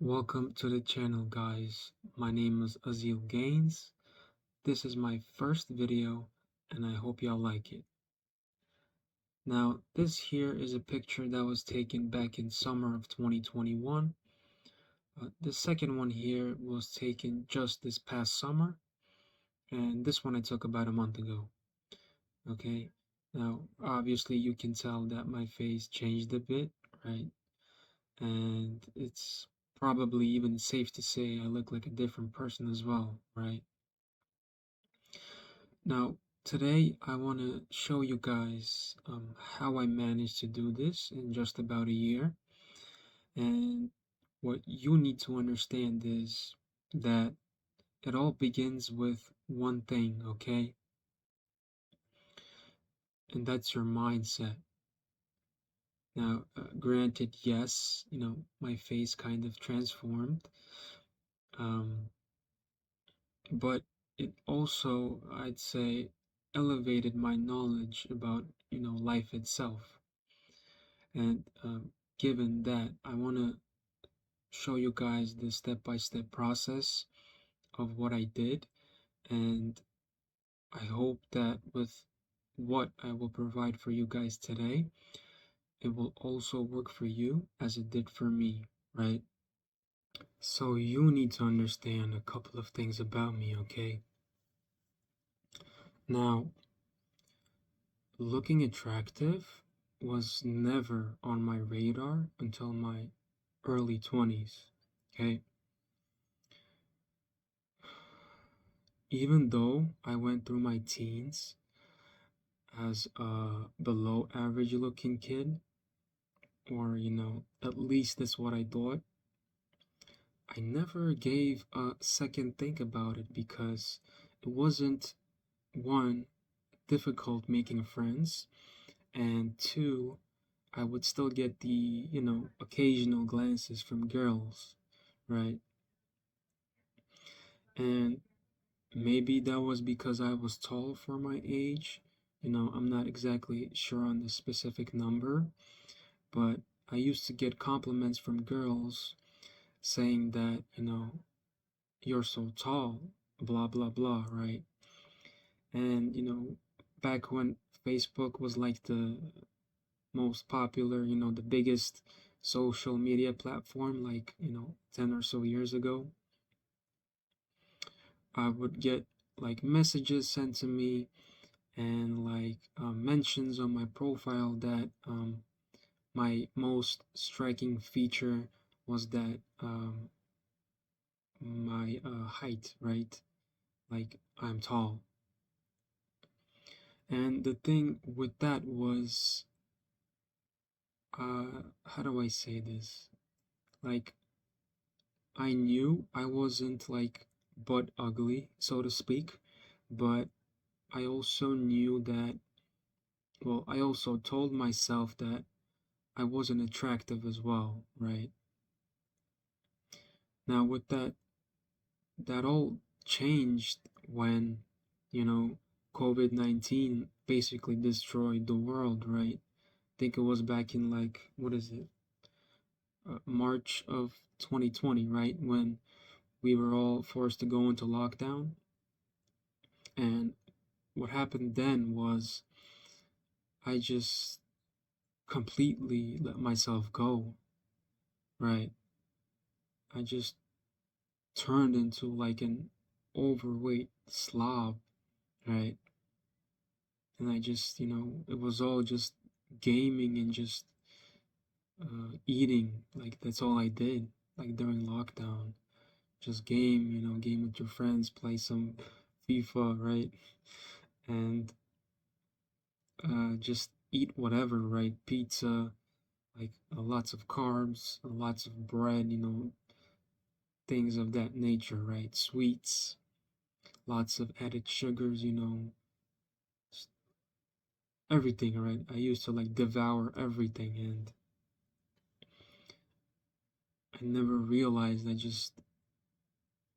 Welcome to the channel, guys. My name is Azil Gaines. This is my first video and I hope y'all like it. Now, this here is a picture that was taken back in summer of 2021. The second one here was taken just this past summer, and this one I took about a month ago. Okay, now obviously you can tell that my face changed a bit, right? And it's probably even safe to say I look like a different person as well, right? Now, today I want to show you guys how I managed to do this in just about a year. And what you need to understand is that it all begins with one thing, okay? And that's your mindset. Now, granted, yes, my face kind of transformed, um, but it also, I'd say, elevated my knowledge about, life itself. And given that, I want to show you guys the step-by-step process of what I did. And I hope that with what I will provide for you guys today, it will also work for you as it did for me, right? So you need to understand a couple of things about me, okay? Now, looking attractive was never on my radar until my early 20s, okay? Even though I went through my teens as a below average looking kid, or at least that's what I thought, I never gave a second think about it because it wasn't, one, difficult making friends, and two, I would still get the, occasional glances from girls, right? And maybe that was because I was tall for my age. I'm not exactly sure on the specific number, but I used to get compliments from girls saying that, you're so tall, blah, blah, blah, right? And, back when Facebook was like the most popular, the biggest social media platform, like, 10 or so years ago, I would get like messages sent to me and like mentions on my profile that my most striking feature was that my height, right? Like I'm tall. And the thing with that was, how do I say this? Like I knew I wasn't like butt ugly, so to speak, but I also knew that, well, I also told myself that I wasn't attractive as well, right? Now with that all changed when, you know, COVID-19 basically destroyed the world, right? I think it was back in like, what is it? March of 2020, right? When we were all forced to go into lockdown. And what happened then was I just completely let myself go, right? I just turned into like an overweight slob, right? And I just, it was all just gaming and just eating. Like that's all I did. Like during lockdown, just game, game with your friends, play some FIFA, right? And just eat whatever, right? Pizza, like lots of carbs, lots of bread, things of that nature, right? Sweets, lots of added sugars, everything, right? I used to like devour everything, and I never realized I just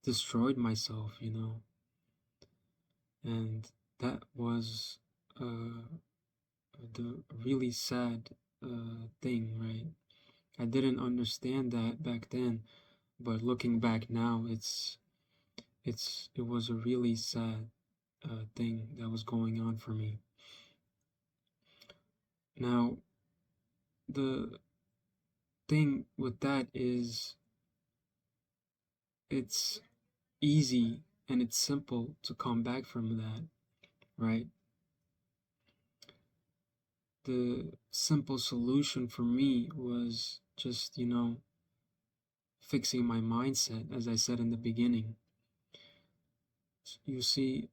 destroyed myself, and that was the really sad thing, right? I didn't understand that back then, But looking back now, it was a really sad thing that was going on for me. Now, the thing with that is it's easy and it's simple to come back from that, right? The simple solution for me was just, fixing my mindset, as I said in the beginning. You see,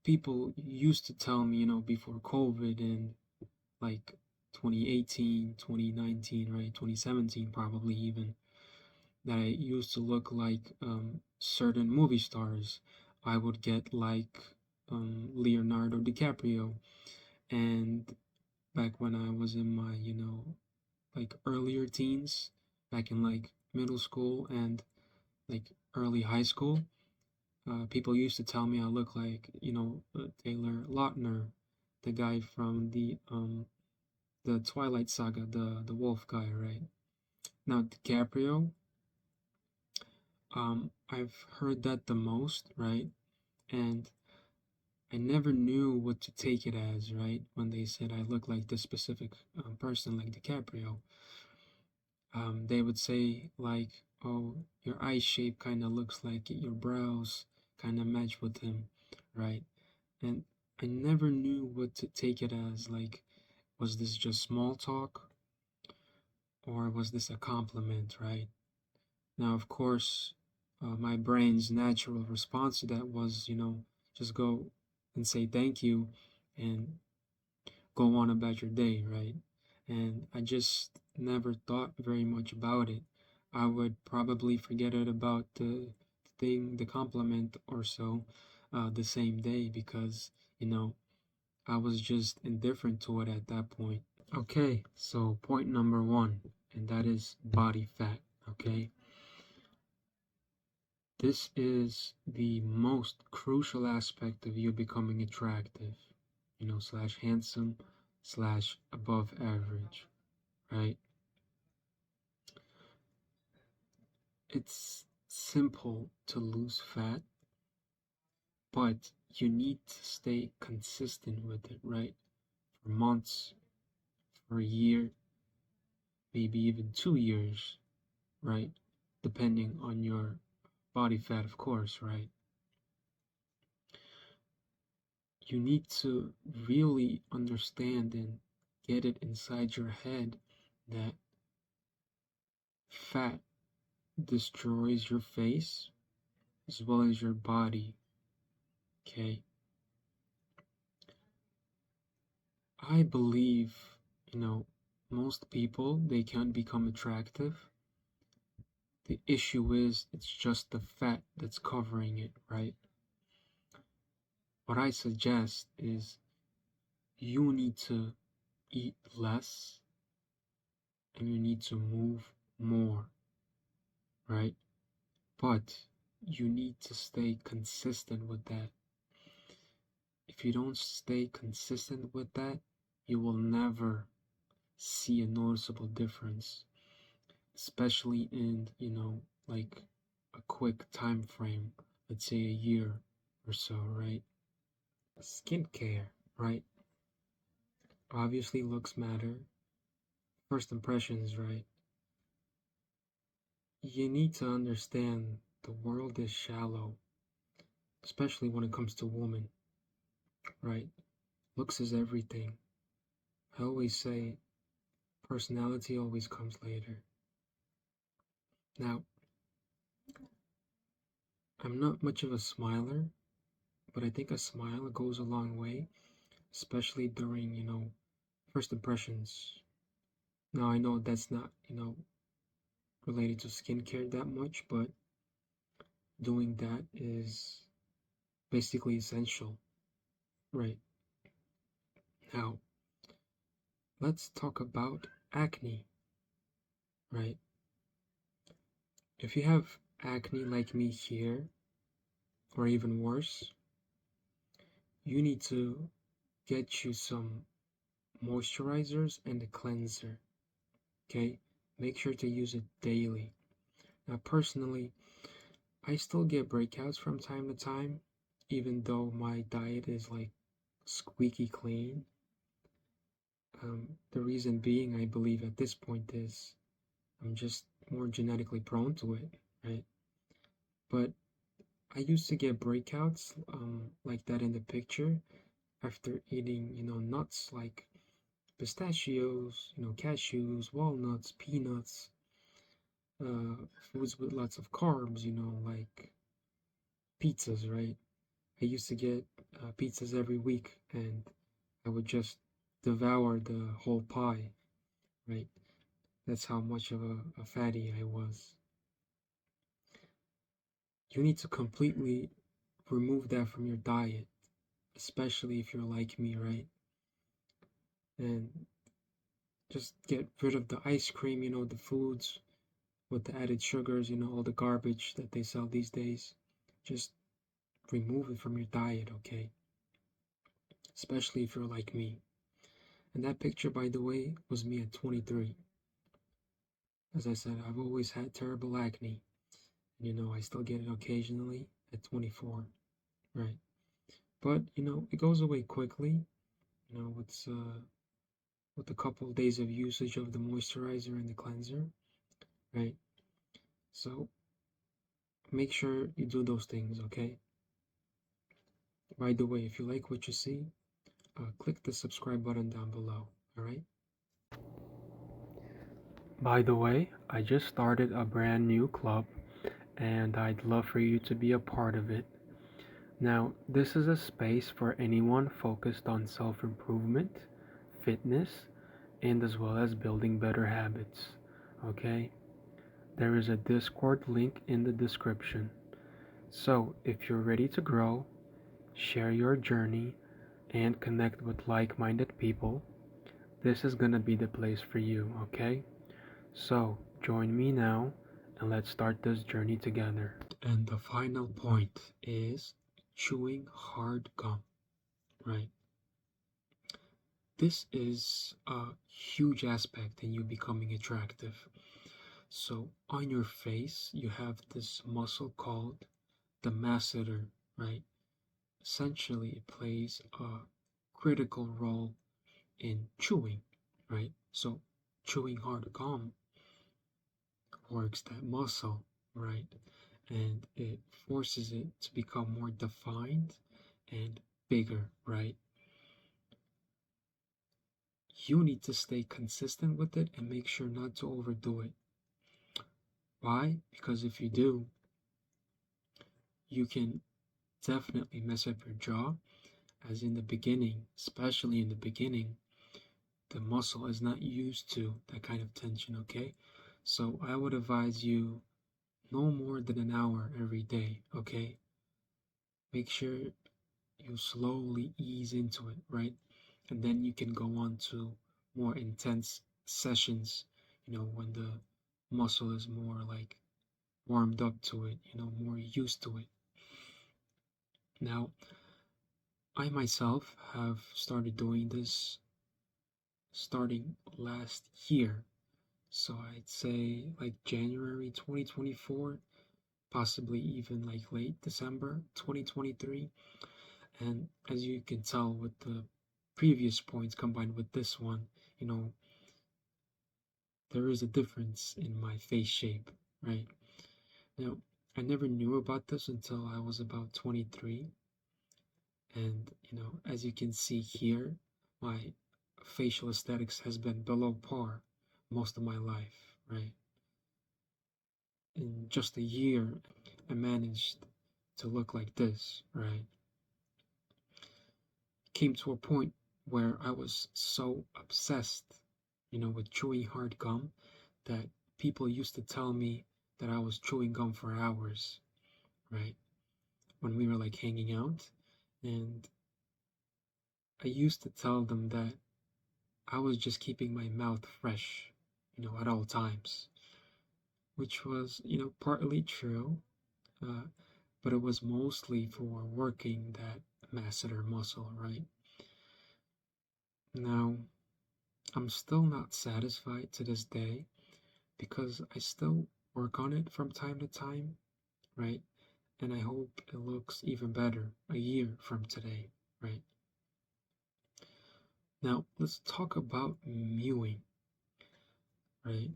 people used to tell me, before COVID and like 2018, 2019, right? 2017, probably even, that I used to look like certain movie stars. I would get like Leonardo DiCaprio. And back when I was in my, like earlier teens, back in like middle school and like early high school, people used to tell me I look like, Taylor Lautner, the guy from the Twilight Saga, the wolf guy, right? Now DiCaprio, I've heard that the most, right? And I never knew what to take it as, right? When they said I look like this specific person, like DiCaprio, they would say like, "Oh, your eye shape kind of looks like it. Your brows kind of match with him, right?" And I never knew what to take it as. Like, was this just small talk, or was this a compliment, right? Now, of course, my brain's natural response to that was, just go and say thank you and go on about your day, right? And I just never thought very much about it. I would probably forget it about the thing, the compliment or so, the same day because, I was just indifferent to it at that point. Okay, so point number one, and that is body fat. Okay, this is the most crucial aspect of you becoming attractive, slash handsome, slash above average, right? It's simple to lose fat, but you need to stay consistent with it, right? For months, for a year, maybe even 2 years, right? Depending on your body fat, of course, right? You need to really understand and get it inside your head that fat destroys your face as well as your body. Okay, I believe, most people they can become attractive. The issue is it's just the fat that's covering it, right? What I suggest is you need to eat less and you need to move more, right? But you need to stay consistent with that. If you don't stay consistent with that, you will never see a noticeable difference, especially in, like a quick time frame, let's say a year or so, right? Skincare, right? Obviously, looks matter. First impressions, right? You need to understand the world is shallow, especially when it comes to women, right? Looks is everything. I always say personality always comes later. Now, I'm not much of a smiler, but I think a smile goes a long way, especially during, first impressions. Now, I know that's not, related to skincare that much, but doing that is basically essential, right? Now, let's talk about acne, right? If you have acne like me here, or even worse, you need to get you some moisturizers and a cleanser, okay? Make sure to use it daily. Now, personally, I still get breakouts from time to time, even though my diet is like squeaky clean. The reason being, I believe at this point, is I'm just more genetically prone to it, right? But I used to get breakouts like that in the picture after eating, nuts like pistachios, cashews, walnuts, peanuts, uh, foods with lots of carbs, like pizzas, right? I used to get pizzas every week and I would just devour the whole pie, right? That's how much of a fatty I was. You need to completely remove that from your diet, especially if you're like me, right? And just get rid of the ice cream, the foods with the added sugars, all the garbage that they sell these days. Just remove it from your diet, okay? Especially if you're like me. And that picture, by the way, was me at 23. As I said, I've always had terrible acne. I still get it occasionally at 24, right? But, it goes away quickly. It's with a couple of days of usage of the moisturizer and the cleanser, right? So make sure you do those things, okay? By the way, if you like what you see, click the subscribe button down below, alright? By the way, I just started a brand new club and I'd love for you to be a part of it. Now, this is a space for anyone focused on self improvement, fitness, and as well as building better habits. Okay? There is a Discord link in the description. So, if you're ready to grow, share your journey, and connect with like minded people, this is gonna be the place for you, okay? So, join me now and let's start this journey together. And the final point is chewing hard gum, right? This is a huge aspect in you becoming attractive. So, on your face, you have this muscle called the masseter, right? Essentially, it plays a critical role in chewing, right? So, chewing hard gum works that muscle, right? And it forces it to become more defined and bigger, right? You need to stay consistent with it and make sure not to overdo it. Why? Because if you do, you can definitely mess up your jaw, as in the beginning, especially in the beginning, the muscle is not used to that kind of tension, okay? So I would advise you no more than an hour every day, okay? Make sure you slowly ease into it, right? And then you can go on to more intense sessions, when the muscle is more like warmed up to it, more used to it. Now, I myself have started doing this starting last year. So I'd say like January 2024, possibly even like late December 2023. And as you can tell with the previous points combined with this one, you know, there is a difference in my face shape, right? Now, I never knew about this until I was about 23. And, as you can see here, my facial aesthetics has been below par most of my life, right? In just a year, I managed to look like this, right? Came to a point where I was so obsessed, with chewing hard gum that people used to tell me that I was chewing gum for hours, right? When we were like hanging out. And I used to tell them that I was just keeping my mouth fresh, at all times, which was, partly true, uh, but it was mostly for working that masseter muscle, right? Now, I'm still not satisfied to this day because I still work on it from time to time, right? And I hope it looks even better a year from today, right? Now, let's talk about mewing, right?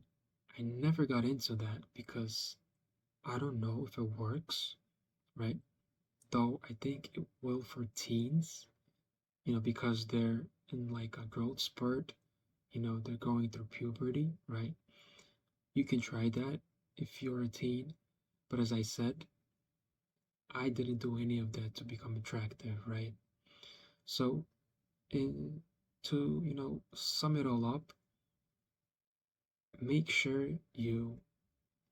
I never got into that because I don't know if it works, right? Though I think it will for teens, because they're in like a growth spurt, they're going through puberty, right? You can try that if you're a teen, but as I said, I didn't do any of that to become attractive, right? So, in to, sum it all up, make sure you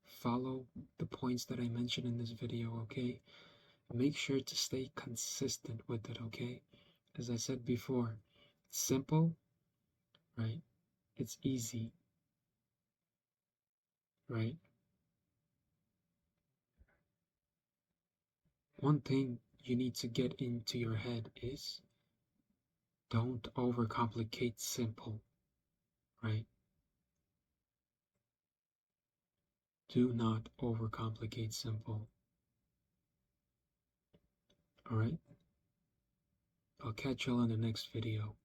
follow the points that I mentioned in this video, okay? Make sure to stay consistent with it, okay? As I said before, it's simple, right? It's easy, right? One thing you need to get into your head is don't overcomplicate simple, right? Do not overcomplicate simple, all right? I'll catch y'all in the next video.